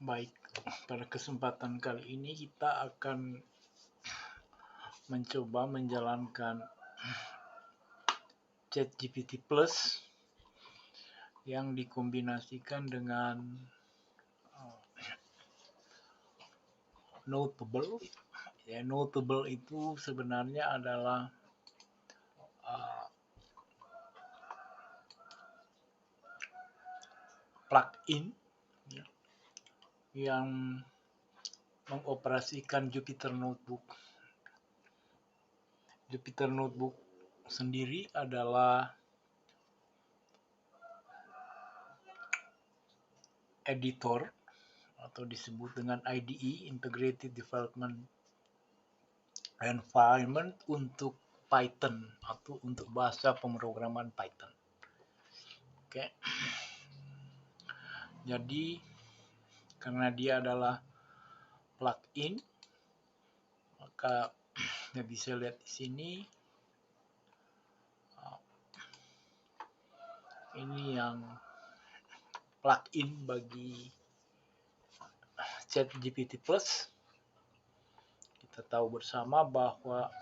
Baik, pada kesempatan kali ini kita akan mencoba menjalankan ChatGPT Plus yang dikombinasikan dengan Notable. Ya, Notable itu sebenarnya adalah plugin yang mengoperasikan Jupyter Notebook. Jupyter Notebook sendiri adalah editor atau disebut dengan IDE, Integrated Development Environment, untuk Python atau untuk bahasa pemrograman Python. Oke. Jadi karena dia adalah plugin, maka kita bisa lihat di sini. Ini yang plugin bagi ChatGPT Plus. Kita tahu bersama bahwa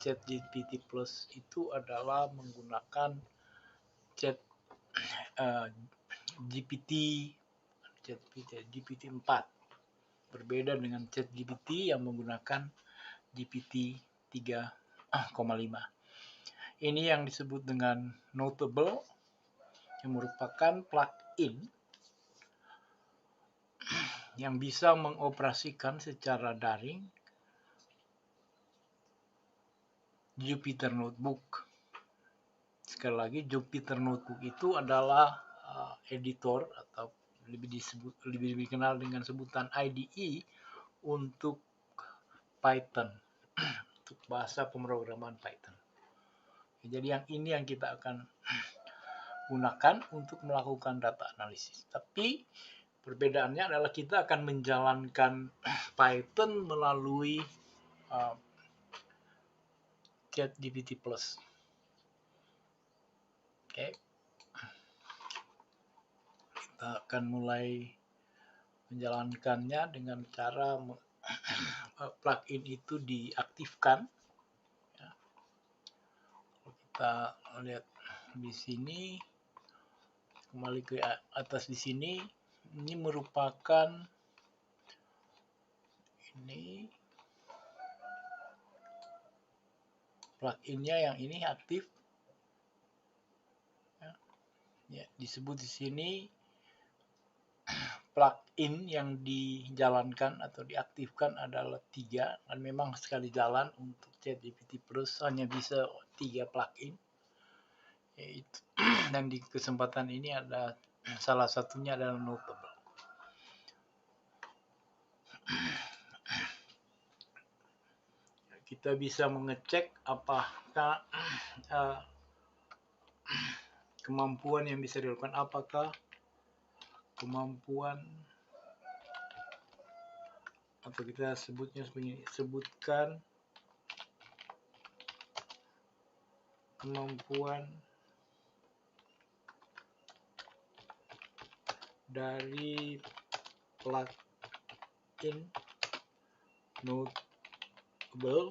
ChatGPT Plus itu adalah menggunakan GPT 4. Berbeda dengan ChatGPT yang menggunakan GPT 3,5. Ini yang disebut dengan Notable, yang merupakan plugin yang bisa mengoperasikan secara daring Jupyter Notebook. Sekali lagi, Jupyter Notebook itu adalah editor atau lebih dikenal dengan sebutan IDE untuk Python, untuk bahasa pemrograman Python. Jadi yang ini yang kita akan gunakan untuk melakukan data analisis. Tapi perbedaannya adalah kita akan menjalankan Python melalui ChatGPT Plus. Oke. Kita akan mulai menjalankannya dengan cara plugin itu diaktifkan. Kita lihat di sini, kembali ke atas di sini, ini merupakan ini pluginnya yang ini aktif. Ya, disebut di sini plugin yang dijalankan atau diaktifkan adalah 3, dan memang sekali jalan untuk ChatGPT Plus hanya bisa 3 plugin. Yaitu, dan di kesempatan ini ada salah satunya adalah Notable. Kita bisa mengecek apakah kemampuan yang bisa dilakukan, apakah kemampuan, atau kita sebutkan kemampuan dari plugin Notable.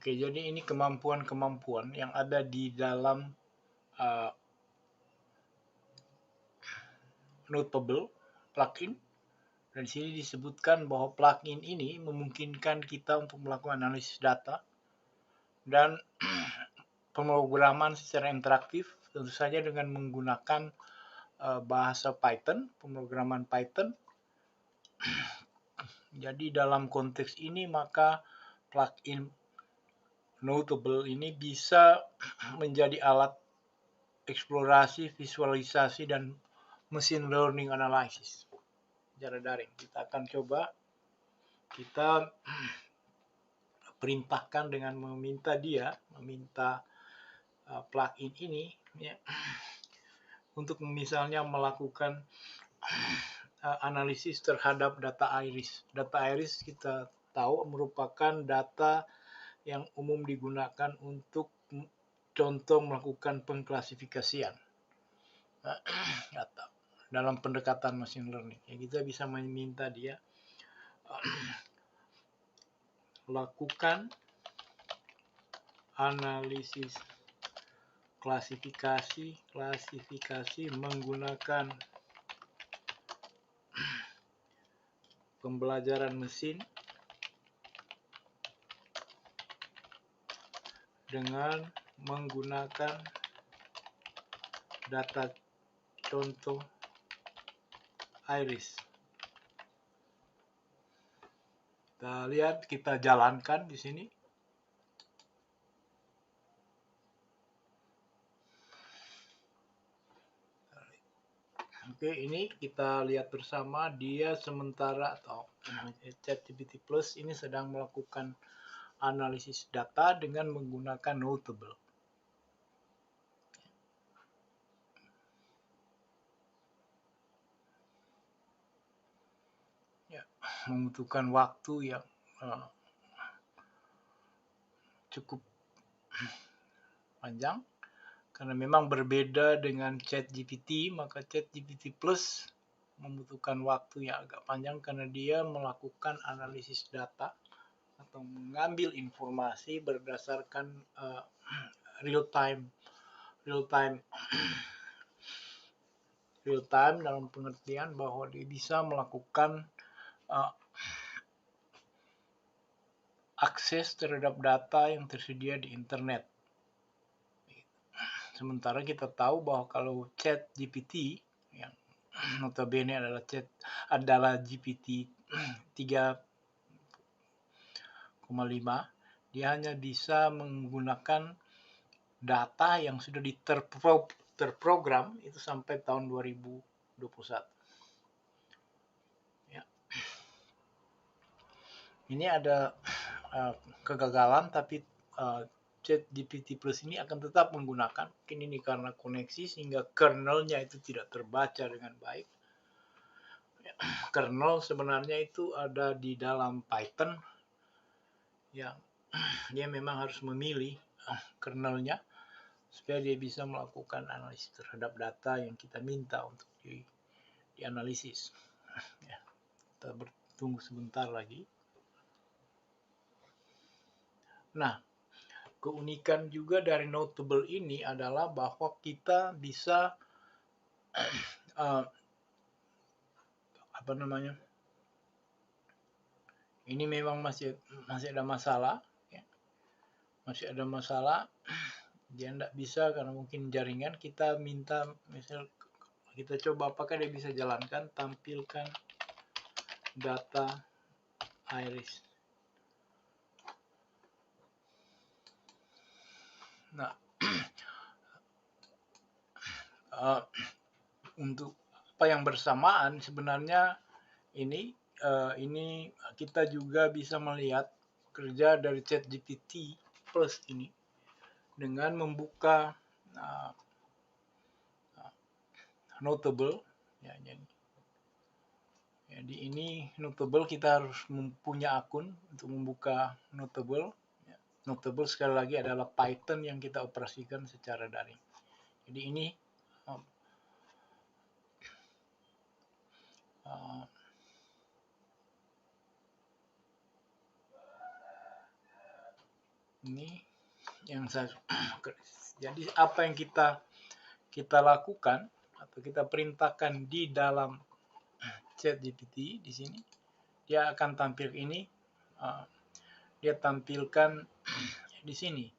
Oke, jadi ini kemampuan-kemampuan yang ada di dalam Notable plugin. Dan di sini disebutkan bahwa plugin ini memungkinkan kita untuk melakukan analisis data dan pemrograman secara interaktif, tentu saja dengan menggunakan bahasa Python, pemrograman Python. Jadi dalam konteks ini maka plugin Notable ini bisa menjadi alat eksplorasi, visualisasi, dan machine learning analysis. secara daring. Kita akan coba kita perintahkan dengan meminta plugin ini ya, untuk misalnya melakukan analisis terhadap data iris. Data iris kita tahu merupakan data yang umum digunakan untuk contoh melakukan pengklasifikasian data dalam pendekatan machine learning. Ya, kita bisa meminta dia lakukan analisis klasifikasi menggunakan pembelajaran mesin dengan menggunakan data contoh iris. Kita lihat, kita jalankan di sini. Oke, ini kita lihat bersama dia sementara atau ChatGPT Plus ini sedang melakukan analisis data dengan menggunakan Notable. Ya, membutuhkan waktu yang cukup panjang karena memang berbeda dengan ChatGPT, maka ChatGPT Plus membutuhkan waktu yang agak panjang karena dia melakukan analisis data atau mengambil informasi berdasarkan real time dalam pengertian bahwa dia bisa melakukan akses terhadap data yang tersedia di internet. Sementara kita tahu bahwa kalau ChatGPT yang notabene adalah GPT 3,5, dia hanya bisa menggunakan data yang sudah terprogram itu sampai tahun 2021. Ya. Ini ada kegagalan, tapi ChatGPT Plus ini akan tetap menggunakan, mungkin ini karena koneksi sehingga kernelnya itu tidak terbaca dengan baik. Kernel sebenarnya itu ada di dalam Python yang dia memang harus memilih kernelnya supaya dia bisa melakukan analisis terhadap data yang kita minta untuk dianalisis. Ya, kita bertunggu sebentar lagi. Nah, keunikan juga dari Notable ini adalah bahwa kita bisa ini memang masih ada masalah ya. Masih ada masalah, dia tidak bisa karena mungkin jaringan. Kita minta misal kita coba apakah dia bisa jalankan, tampilkan data iris. Nah, untuk apa yang bersamaan sebenarnya ini kita juga bisa melihat kerja dari ChatGPT Plus ini dengan membuka Notable ya, jadi ini Notable, kita harus mempunyai akun untuk membuka Notable. Notable sekali lagi adalah Python yang kita operasikan secara daring. Jadi ini yang saya jadi apa yang kita lakukan atau kita perintahkan di dalam ChatGPT di sini, dia akan tampil ini, dia tampilkan di sini.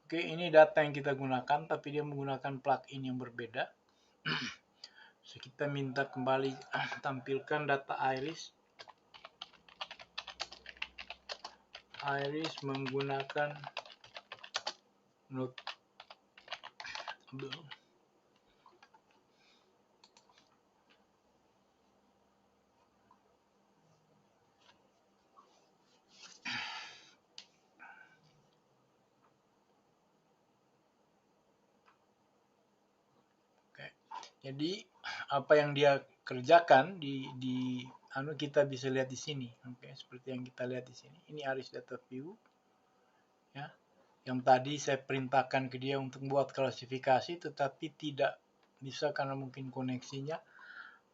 Oke, ini data yang kita gunakan, tapi dia menggunakan plugin yang berbeda. So, kita minta kembali tampilkan data iris menggunakan Notable. Jadi apa yang dia kerjakan di kita bisa lihat di sini. Oke, seperti yang kita lihat di sini. Ini Iris Data View ya. Yang tadi saya perintahkan ke dia untuk buat klasifikasi tetapi tidak bisa karena mungkin koneksinya.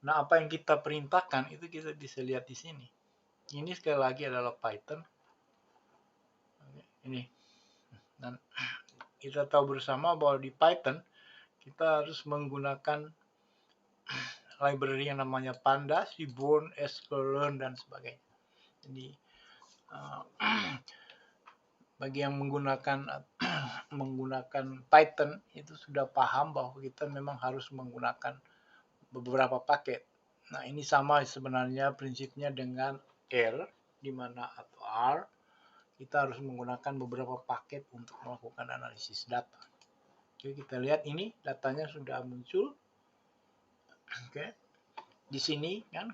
Nah, apa yang kita perintahkan itu kita bisa lihat di sini. Ini sekali lagi adalah Python. Ini. Dan kita tahu bersama bahwa di Python kita harus menggunakan library yang namanya Pandas, Seaborn, sklearn, dan sebagainya. Jadi bagi yang menggunakan Python itu sudah paham bahwa kita memang harus menggunakan beberapa paket. Nah, ini sama sebenarnya prinsipnya dengan R, di mana atau R kita harus menggunakan beberapa paket untuk melakukan analisis data. Oke, kita lihat ini datanya sudah muncul. Oke. Di sini kan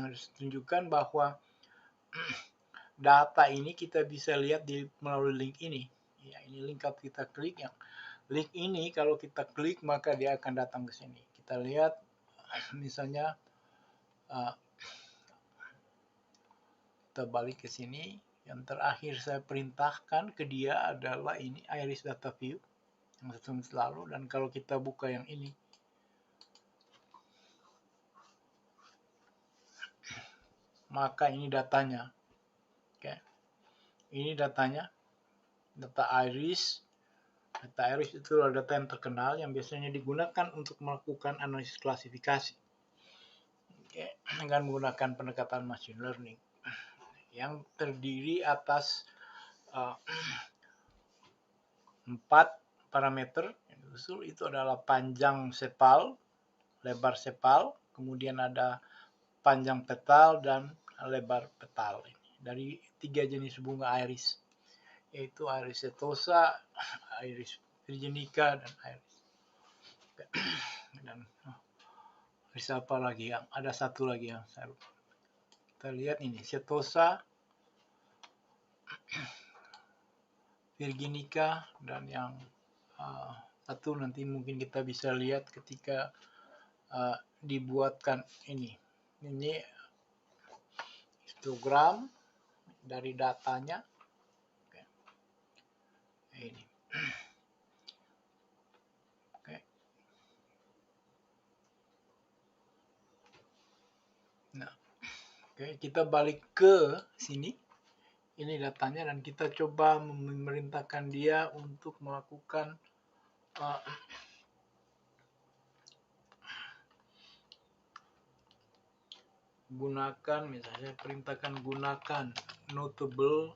harus tunjukkan bahwa data ini kita bisa lihat melalui link ini. Ya, ini link kalau kita klik yang link ini kalau kita klik maka dia akan datang ke sini. Kita lihat misalnya kita balik ke sini. Yang terakhir saya perintahkan ke dia adalah ini Iris Data View yang satu menit lalu, dan kalau kita buka yang ini maka ini datanya. Oke. Ini datanya. Data Iris. Data Iris itu adalah data yang terkenal yang biasanya digunakan untuk melakukan analisis klasifikasi. Oke. Dengan menggunakan pendekatan machine learning yang terdiri atas 4 parameter. Itu adalah panjang sepal, lebar sepal, kemudian ada panjang petal dan lebar petal. Dari 3 jenis bunga iris, yaitu Iris setosa, Iris virginica, dan Iris. Dan iris apa lagi yang ada satu lagi yang saya lupa. Kita lihat ini setosa, virginica, dan yang satu nanti mungkin kita bisa lihat ketika dibuatkan ini histogram dari datanya. Oke. Ini. Oke. Nah, oke, kita balik ke sini. Ini datanya dan kita coba memerintahkan dia untuk melakukan misalnya perintahkan gunakan notable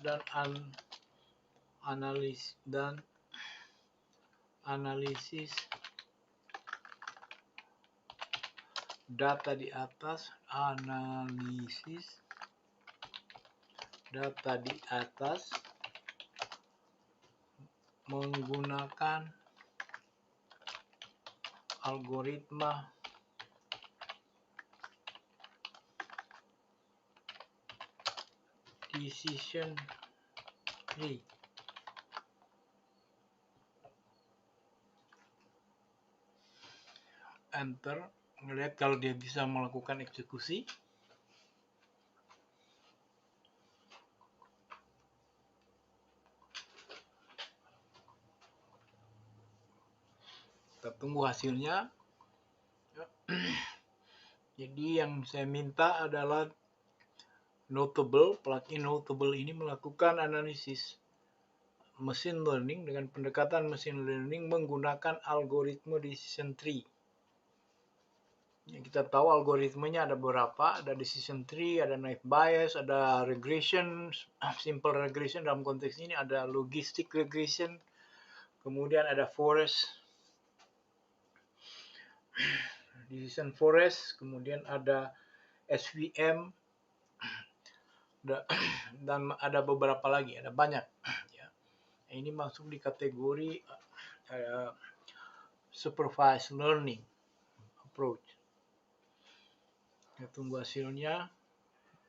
dan analisis data di atas, menggunakan algoritma decision tree. Enter, ngelihat kalau dia bisa melakukan eksekusi. Kita tunggu hasilnya. Jadi yang saya minta adalah plugin Notable ini melakukan analisis machine learning dengan pendekatan machine learning menggunakan algoritma decision tree. Kita tahu algoritmanya ada beberapa, ada decision tree, ada naive Bayes, ada regression, simple regression dalam konteks ini, ada logistic regression, kemudian ada forest, decision forest, kemudian ada SVM, dan ada beberapa lagi, ada banyak. Ini masuk di kategori supervised learning approach. Kita tunggu hasilnya,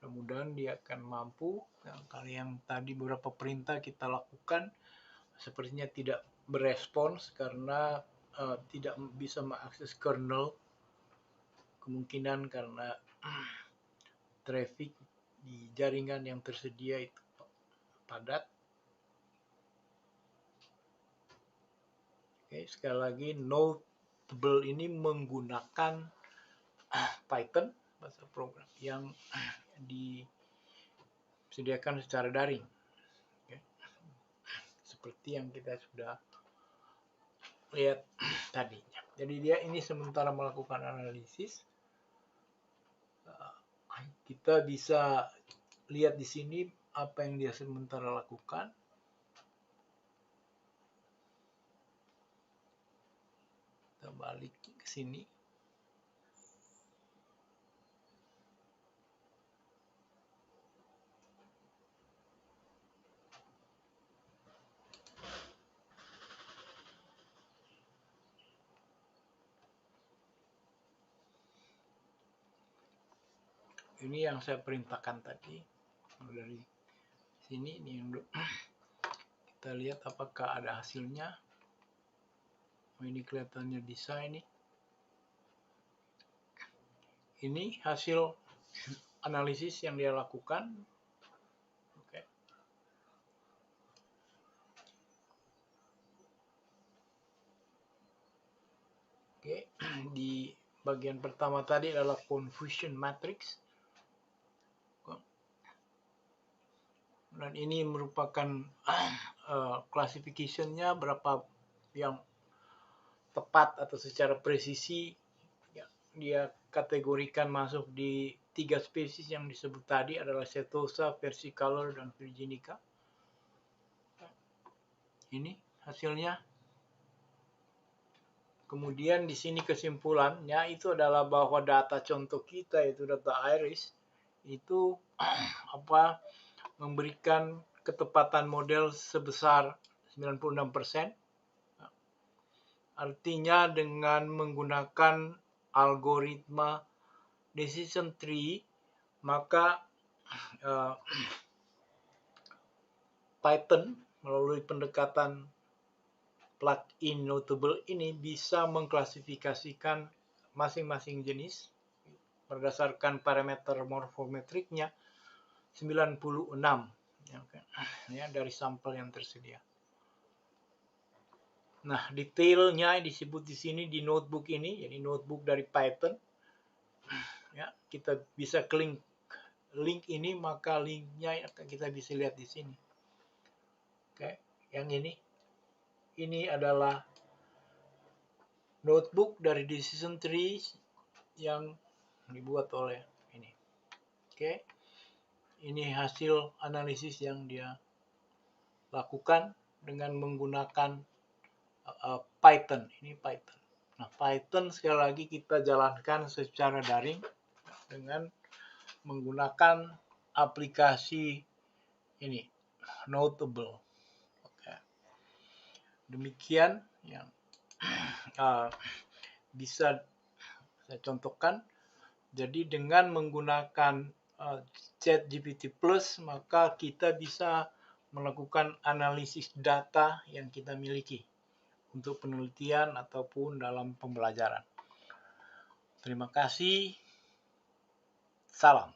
mudah-mudahan dia akan mampu. Kalau yang tadi beberapa perintah kita lakukan sepertinya tidak berespons karena tidak bisa mengakses kernel, kemungkinan karena traffic di jaringan yang tersedia itu padat. Oke, sekali lagi, Notable ini menggunakan Python, bahasa program yang disediakan secara daring. Oke. Seperti yang kita sudah lihat tadi. Jadi dia ini sementara melakukan analisis. Kita bisa lihat di sini apa yang dia sementara lakukan. Kita balik ke sini. Ini yang saya perintahkan tadi. Dari sini ini yang kita lihat apakah ada hasilnya. Ini kelihatannya bisa ini. Ini hasil analisis yang dia lakukan. Oke. Oke, di bagian pertama tadi adalah confusion matrix. Dan ini merupakan classification-nya berapa yang tepat atau secara presisi ya, dia kategorikan masuk di 3 spesies yang disebut tadi adalah Setosa, versicolor, dan virginica. Ini hasilnya. Kemudian di sini kesimpulannya itu adalah bahwa data contoh kita itu data iris itu memberikan ketepatan model sebesar 96%. Artinya dengan menggunakan algoritma decision tree maka Python melalui pendekatan plugin Notable ini bisa mengklasifikasikan masing-masing jenis berdasarkan parameter morfometriknya 96 ya, dari sampel yang tersedia. Nah, detailnya disebut di sini di notebook ini, jadi notebook dari Python. Ya, kita bisa klik link ini, maka linknya kita bisa lihat di sini. Oke, yang ini adalah notebook dari decision tree yang dibuat oleh ini. Oke. Ini hasil analisis yang dia lakukan dengan menggunakan Python. Ini Python. Nah, Python sekali lagi kita jalankan secara daring dengan menggunakan aplikasi ini, Notable. Oke. Demikian yang bisa saya contohkan. Jadi dengan menggunakan ChatGPT Plus, maka kita bisa melakukan analisis data yang kita miliki untuk penelitian ataupun dalam pembelajaran. Terima kasih. Salam.